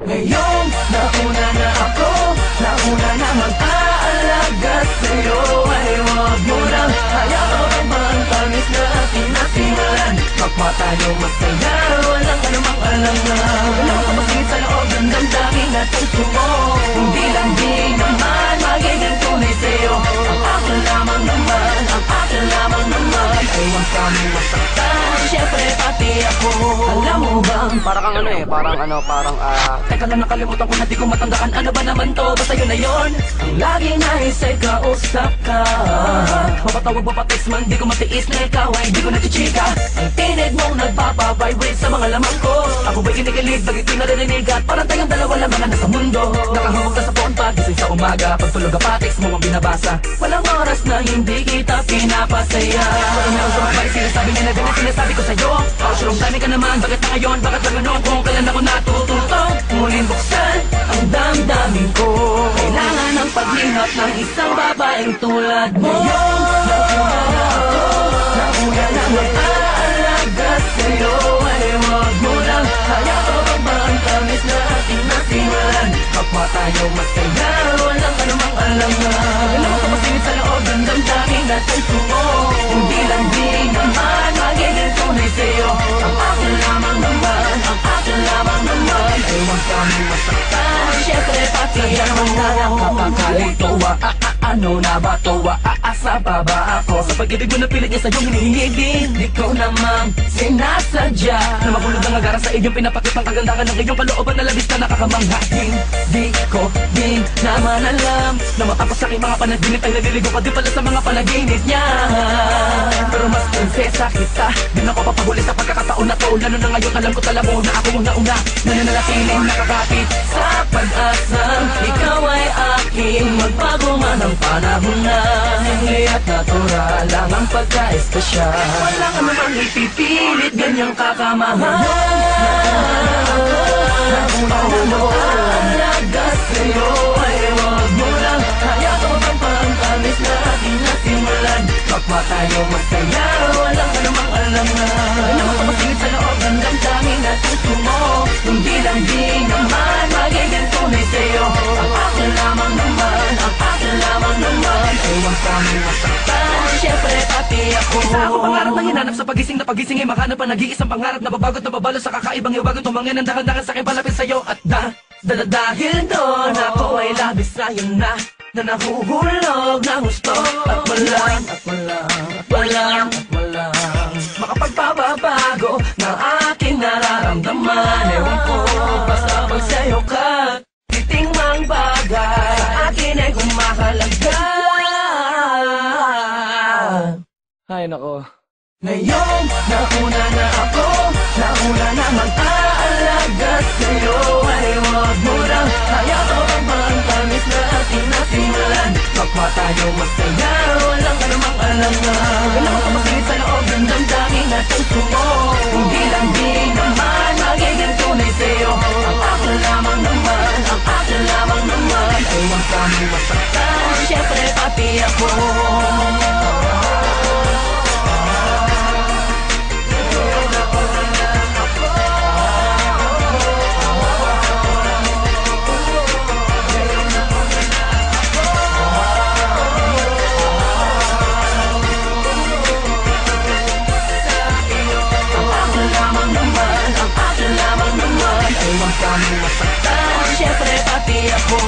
Ngayong nauna na ako, nauna na mag-aalaga sa'yo. Ay huwag mo lang hayaan tamis na ating nasimulan. Kapwa tayo masaya, walang anumang alangan. Walang kamasingit sa loob ng damdamin at puso mo. Hindi lang di naman magiging tunay sa'yo. Ang akin lamang naman, ang akin lamang naman. Ay huwag kami masaktan, syempre pati ako. Alam mo bang, Parang teka lang, nakalimutan ko na di ko matandaan. Ano ba naman to? Basta yun na yun. Ang lagi nais ay kausap ka. Mapatawag ba pa-text man, di ko matiis na ikaw ay di ko nachichika. Ang tinig mong nagpapavibrate sa mga lamang ko. Ako ba'y kinikilig, bagay di naririnig at parang tayong dalawa lang mga nasa mundo. Nakahawag ka sa phone pagising sa umaga. Pagtulog ka text mo ang binabasa. Walang oras na hindi kita pinapasaya. Walang na sumabay, sinasabi niya na din ang sinasabi ko sa'yo. Pausirong dami ka naman, bakit na ngayon? Bakit ba ganon kung kailan ako natututo? Muling buksan ang damdamin ko. Kailangan ng paglihap ng isang babaeng tulad mo. Ngayon, nauna na mag-aalaga sa'yo. Ay huwag mo lang hayaan ang tamis na ating nasimulan. Kapwa tayo masaya, walang anumang alangan. Walang kamasingit sa loob ng damdamin at puso mo. Hindi lang di naman magiging tunay sa'yo. Ang akin lamang naman, ang akin lamang naman. Ay huwag kami masaktan, syempre pati ako. Nakakakalito, ano na ba to? Aasa pa ba ako? Sa pag-ibig mo na pilit niya sa'yo hinihiling. Di ko naman sinasadya na mabulog ang agara sa iyong pinapakit ng kagandahan ng iyong kalooban na labis na nakakamangha. Di ko din naman alam na matapos sa aking mga panaginip ay naliligo ka din pala sa mga panaginip niya. Pero mas prinsesa kita, din ako papahuli sa pagkakataon na to. Lalo na ngayon alam ko tala mo na ako mong nauna, nananatiling nakakapit sa pag-asang ikaw ay aking magbago man ang panahon na hindi at natural lang ang pagka-espesyal. Wala ka namang ipipilit, ganyang kakamahal. Nauna sa'yo, ay huwag mo lang hayaan ang pangtamis na ating nasimulan. Kapwa tayo masaya, walang anumang alangan. Walang kamasingit sa loob ng damdamin at puso mo. Hindi lang di naman magiging tunay sa'yo. Ang akin lamang naman, ang akin lamang naman. Ay huwag kami masaktan, syempre pati ako. Isa ako pangarap na hinanap sa pagising na pagising ay makahanap pa nag-iisang pangarap na babagot na babalo sa kakaibang iwagot. Tumangin ang dahan-dahan sa aking palapit sa'yo at dahil doon ako ay labis sa'yo na nahuhulog ng gusto. At walang makapagpapabago ng aking nararamdaman. Ewan ko, basta pag sa'yo ka titing mang bagay sa akin ay kumahalaga. Ay nako. Ngayon, nauna na ako, nauna na mag-aalaga sa'yo. Ay huwag mo lang hayaan ang tamis na ating nasimulan. Kapwa tayo masaya, walang anumang alangan. Walang kamasingit sa loob ng damdamin at puso mo. Hindi lang di naman magiging tunay sa'yo. Ang akin lamang naman, ang akin lamang naman. Ay huwag kami masaktan, syempre pati ako. Kami masaktan, syempre pati ako.